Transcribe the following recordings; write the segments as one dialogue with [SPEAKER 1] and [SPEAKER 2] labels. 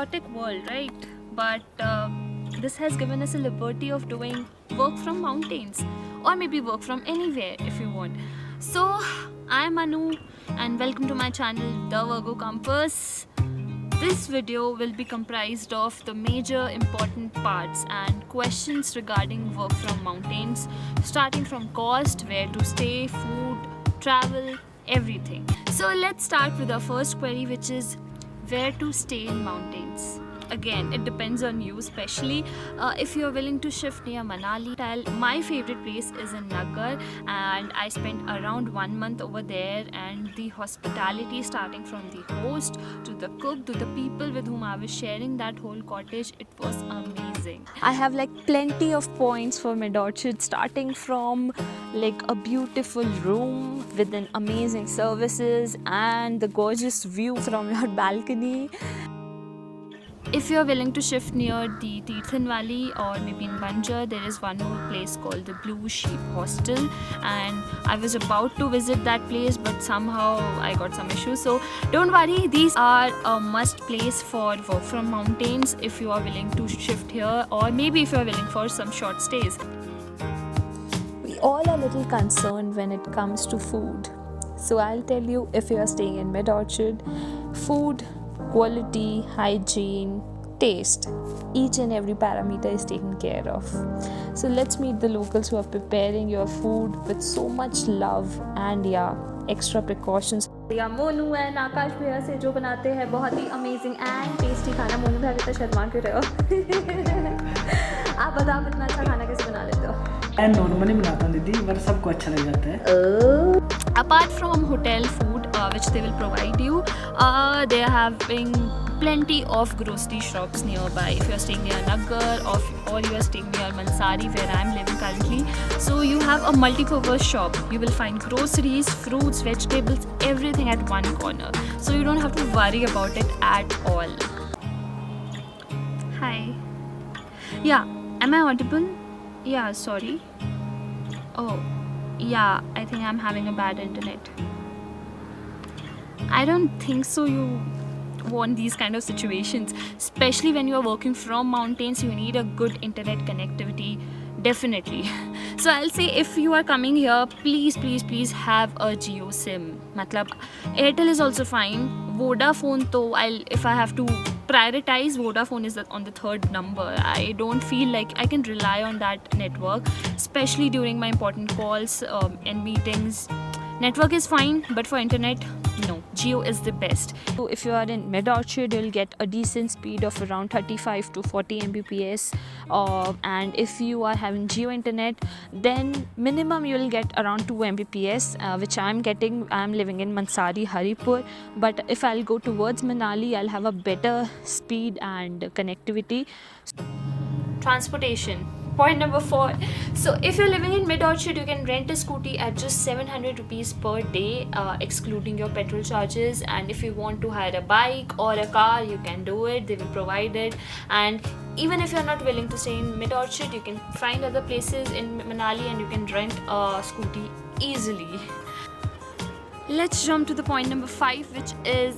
[SPEAKER 1] chaotic world, right? But this has given us a liberty of doing work from mountains, or maybe work from anywhere if you want. So, I'm Anu, and welcome to my channel, The Virgo Compass. This video will be comprised of the major important parts and questions regarding work from mountains, starting from cost, where to stay, food, travel, everything. So let's start with our first query, which is where to stay in mountains. Again, it depends on you, especially if you're willing to shift near Manali. My favorite place is in Nagar, and I spent around 1 month over there, and the hospitality, starting from the host to the cook to the people with whom I was sharing that whole cottage, it was amazing. I have like plenty of points for mid-orchard, starting from like a beautiful room with an amazing services and the gorgeous view from your balcony. If you're willing to shift near the Tirthan Valley or maybe in Banjar, there is one more place called the Blue Sheep Hostel, and I was about to visit that place, but somehow I got some issues. So don't worry, these are a must place for work from mountains if you are willing to shift here, or maybe if you're willing for some short stays. We all are a little concerned when it comes to food. So I'll tell you, if you are staying in Mid-Orchard, food quality, hygiene, taste, each and every parameter is taken care of. So let's meet the locals who are preparing your food with so much love and extra precautions. Monu and Akash भैया से जो बनाते हैं बहुत ही amazing and tasty खाना। मोनू भैया इतना शर्मा क्यों रहे हो? आप बताओ इतना अच्छा खाना कैसे बना लेते हो?
[SPEAKER 2] मैं नॉर्मली बनाता हूँ दीदी, पर सबको अच्छा लग जाता है।
[SPEAKER 1] Apart from hotel food, which they will provide you, they are having plenty of grocery shops nearby. If you are staying near Nagar or you are staying near Mansari, where I am living currently, so you have a multi-purpose shop. You will find groceries, fruits, vegetables, everything at one corner. So you don't have to worry about it at all. Hi. Yeah, am I audible? Yeah, sorry. Oh, yeah, I think I'm having a bad internet. I don't think so you want these kind of situations, especially when you are working from mountains. You need a good internet connectivity, definitely. So I'll say, if you are coming here, please have a Jio SIM. Matlab, Airtel is also fine. Vodafone, though, if I have to prioritize, Vodafone is on the third number. I don't feel like I can rely on that network, especially during my important calls and meetings. Network is fine, but for internet, no, Jio is the best. So if you are in Mid-Orchard, you'll get a decent speed of around 35 to 40 Mbps. And if you are having Jio internet, then minimum you'll get around 2 Mbps, which I'm getting. I'm living in Mansari, Haripur. But if I'll go towards Manali, I'll have a better speed and connectivity. Transportation. Point number 4. So if you're living in Mid-Orchard, you can rent a scooty at just 700 rupees per day, excluding your petrol charges. And if you want to hire a bike or a car, you can do it. They will provide it. And even if you're not willing to stay in Mid-Orchard, you can find other places in Manali and you can rent a scooty easily. Let's jump to the point number 5, which is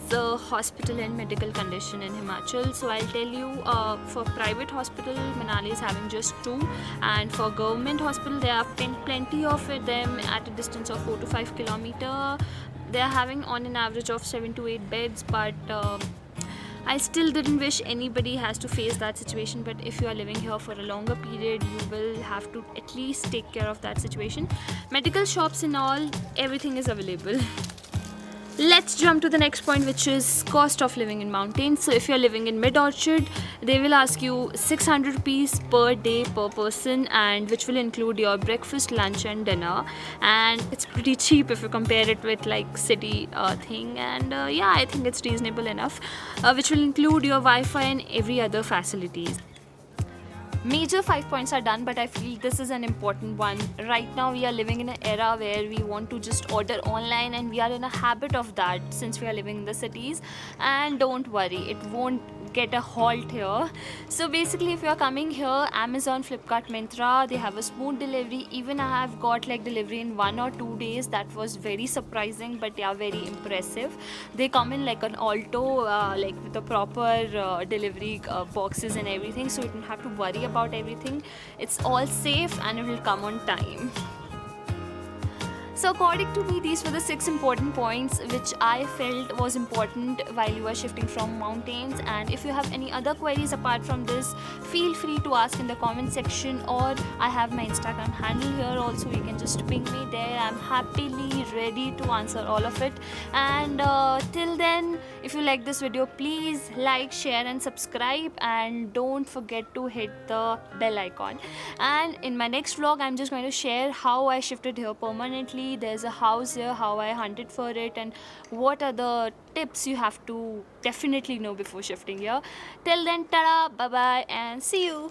[SPEAKER 1] hospital and medical condition in Himachal. So I'll tell you, for private hospital, Manali is having just 2, and for government hospital, there are plenty of them at a distance of 4 to 5 kilometer. They are having on an average of 7 to 8 beds, but I still didn't wish anybody has to face that situation. But if you are living here for a longer period, you will have to at least take care of that situation. Medical shops and all, everything is available. Let's jump to the next point, which is cost of living in mountains. So if you're living in Mid-Orchard, they will ask you 600 rupees per day per person, and which will include your breakfast, lunch and dinner. And it's pretty cheap if you compare it with like city thing. And I think it's reasonable enough, which will include your Wi-Fi and every other facilities. major 5 points are done, but I feel this is an important one. Right now we are living in an era where we want to just order online, and we are in a habit of that since we are living in the cities. And don't worry, it won't get a halt here. So basically, if you are coming here, Amazon, Flipkart, Myntra, they have a smooth delivery. Even I have got like delivery in 1 or 2 days. That was very surprising, but yeah, very impressive. They come in like an Alto, like with the proper delivery boxes and everything, so you don't have to worry about everything. It's all safe and it will come on time. So according to me, these were the 6 important points which I felt was important while you are shifting from mountains. And if you have any other queries apart from this, feel free to ask in the comment section, or I have my Instagram handle here also. You can just ping me there. I'm happily ready to answer all of it. And till then, if you like this video, please like, share and subscribe, and don't forget to hit the bell icon. And in my next vlog, I'm just going to share how I shifted here permanently. There's a house here, how I hunted for it, and what are the tips you have to definitely know before shifting here. Till then, tada, bye bye, and see you.